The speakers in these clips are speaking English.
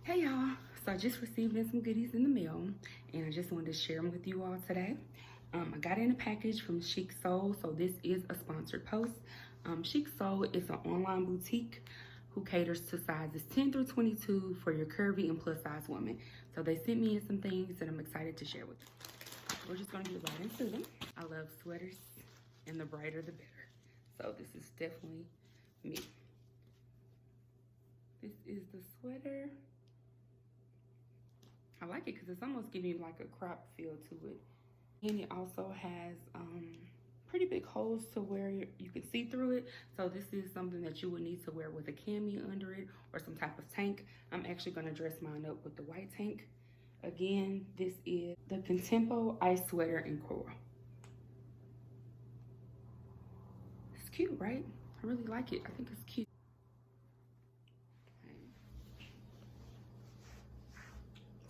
Hey y'all, so I just received some goodies in the mail and I just wanted to share them with you all today. I got in a package from Chicsoul, so this is a sponsored post. Chicsoul is an online boutique who caters to sizes 10 through 22 for your curvy and plus size women. So they sent me in some things that I'm excited to share with you. We're just gonna get right into them. I love sweaters and the brighter the better. So this is definitely me. This is the sweater. I like it because it's almost giving you like a crop feel to it. And it also has pretty big holes to where you can see through it. So this is something that you would need to wear with a cami under it or some type of tank. I'm actually gonna dress mine up with the white tank. Again, this is the Contempo ice sweater in coral. It's cute, right? I really like it. I think it's cute.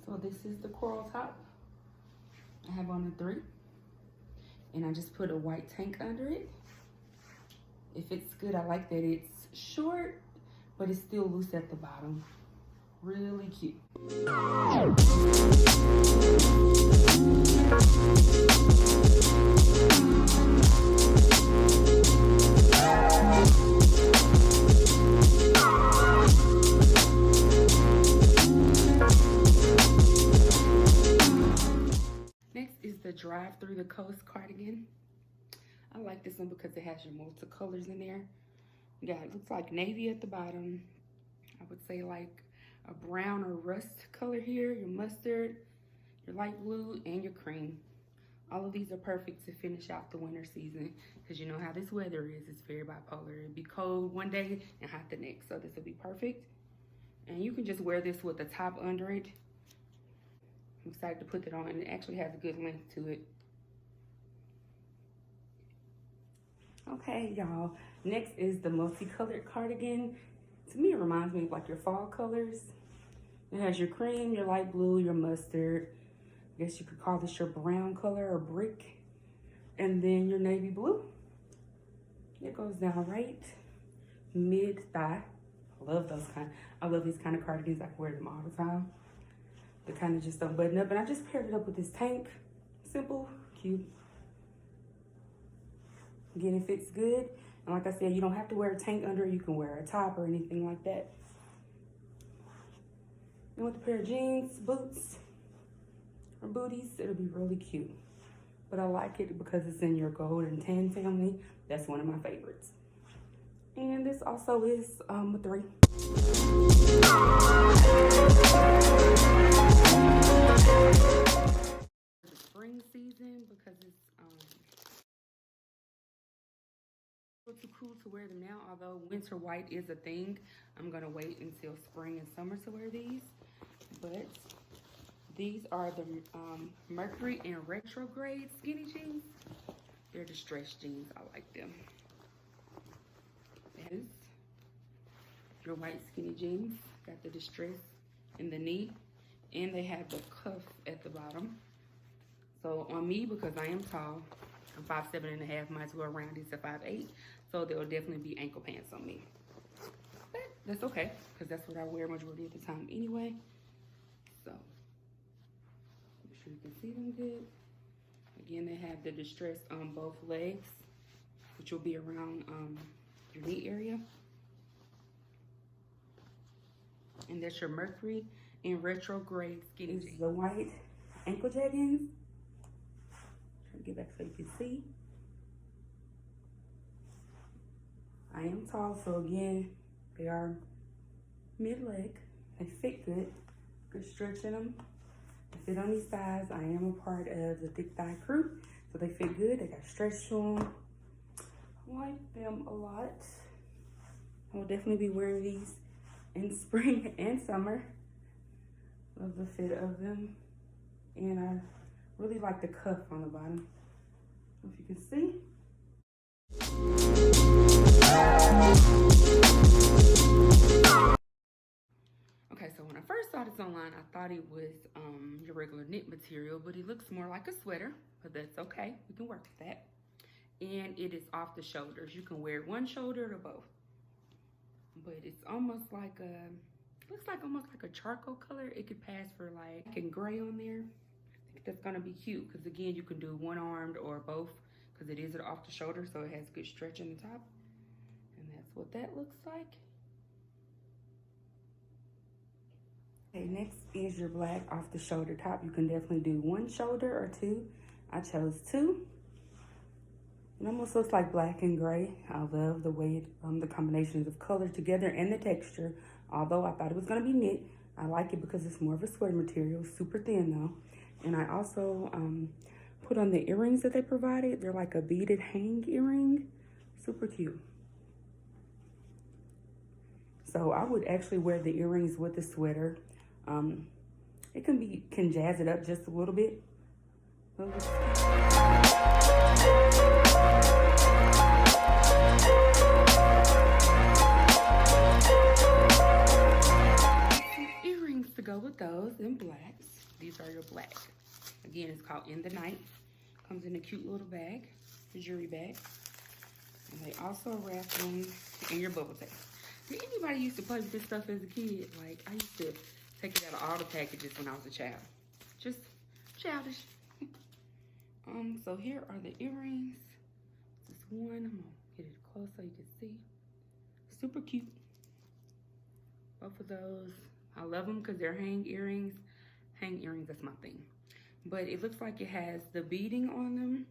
So this is the coral top. I have on a 3. And I just put a white tank under it. If it's good, I like that it's short, but it's still loose at the bottom. Really cute. Next is the Drive Through the Coast cardigan. I like this one because it has your multicolors in there. Yeah, it looks like navy at the bottom. I would say like a brown or rust color here, your mustard, your light blue, and your cream. All of these are perfect to finish out the winter season because you know how this weather is. It's very bipolar. It'd be cold one day and hot the next. So this will be perfect. And you can just wear this with a top under it. I'm excited to put it on, and it actually has a good length to it. Okay, y'all. Next is the multicolored cardigan. To me, it reminds me of like your fall colors. It has your cream, your light blue, your mustard. I guess you could call this your brown color or brick. And then your navy blue. It goes down right mid-thigh. I love these kind of cardigans. I can wear them all the time. They kind of just don't button up. And I just paired it up with this tank. Simple, cute. Again, it fits good. And like I said, you don't have to wear a tank under it. You can wear a top or anything like that. And with a pair of jeans, boots, or booties, it'll be really cute. But I like it because it's in your gold and tan family. That's one of my favorites. And this also is a 3. The spring season, because it's too cool to wear them now. Although winter white is a thing, I'm gonna wait until spring and summer to wear these. But these are the Mercury and Retrograde skinny jeans. They're distressed jeans. I like them. That is your white skinny jeans. Got the distress in the knee, and they have the cuff at the bottom. So on me, because I am tall, I'm 5'7.5", might as well round it to 5'8". So there will definitely be ankle pants on me. But that's okay, because that's what I wear majority of the time anyway. So make sure you can see them good. Again, they have the distress on both legs, which will be around your knee area. And that's your Mercury and Retrograde skinny jeans. This is the white ankle jeggings. Try to get back so you can see. I am tall, so again, they are mid-leg. They fit good. Good stretch in them. They fit on these thighs. I am a part of the thick thigh crew, so they fit good. They got stretch to them. I like them a lot. I will definitely be wearing these in spring and summer. Love the fit of them. And I really like the cuff on the bottom. If you can see. Okay, so when I first saw this online, I thought it was your regular knit material, but it looks more like a sweater, but that's okay. We can work with that. And it is off the shoulders. You can wear one shoulder or both. But it's almost like a looks like almost like a charcoal color. It could pass for like and gray on there. I think that's gonna be cute because again, you can do one-armed or both because it is an off the shoulder, so it has good stretch in the top. And that's what that looks like. Okay, next is your black off the shoulder top. You can definitely do one shoulder or two. I chose two. It almost looks like black and gray. I love the way the combinations of color together and the texture. Although I thought it was gonna be knit, I like it because it's more of a sweater material, super thin though. And I also put on the earrings that they provided. They're like a beaded hang earring, super cute. So I would actually wear the earrings with the sweater. It can jazz it up just a little bit. Earrings to go with those in blacks. These are your black. Again, it's called In the Night. Comes in a cute little bag, a jewelry bag. And they also wrap them in your bubble tape. Did anybody used to play with this stuff as a kid? Like, I used to take it out of all the packages when I was a child. Just childish. So here are the earrings. This one, I'm gonna get it close so you can see. Super cute. Both of those. I love them because they're hang earrings. Hang earrings, that's my thing. But it looks like it has the beading on them.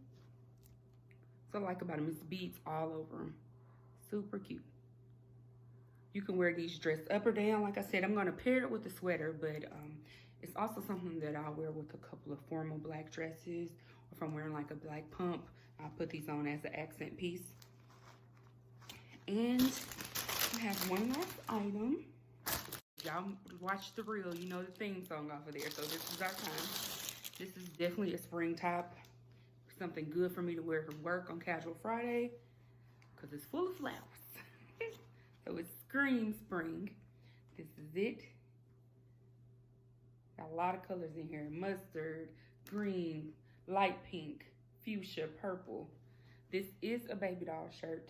So I like about them, it's beads all over them. Super cute. You can wear these dressed up or down. Like I said, I'm gonna pair it with the sweater, but it's also something that I'll wear with a couple of formal black dresses. Or if I'm wearing like a black pump, I'll put these on as an accent piece. And I have one last item. Y'all watch the reel, you know the theme song off of there. So this is our time. This is definitely a spring top. Something good for me to wear from work on Casual Friday because it's full of flowers. So it screams spring. This is it. Got a lot of colors in here. Mustard, green, light pink, fuchsia, purple. This is a baby doll shirt,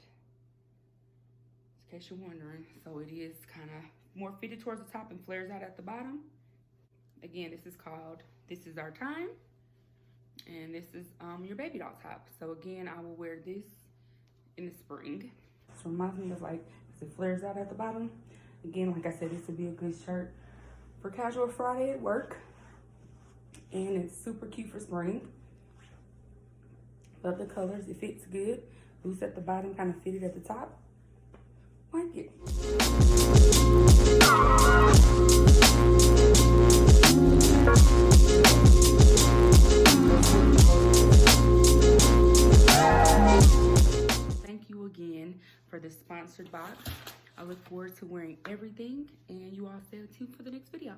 in case you're wondering. So it is kind of more fitted towards the top and flares out at the bottom. Again, this is called This Is Our Time. And this is your baby doll top. So again, I will wear this in the spring. This reminds me of like, it flares out at the bottom. Again, like I said, this would be a good shirt for Casual Friday at work. And it's super cute for spring. Love the colors, it fits good. Loose at the bottom, kind of fitted at the top. Like it. Thank you again for this sponsored box. I look forward to wearing everything, and you all stay tuned for the next video.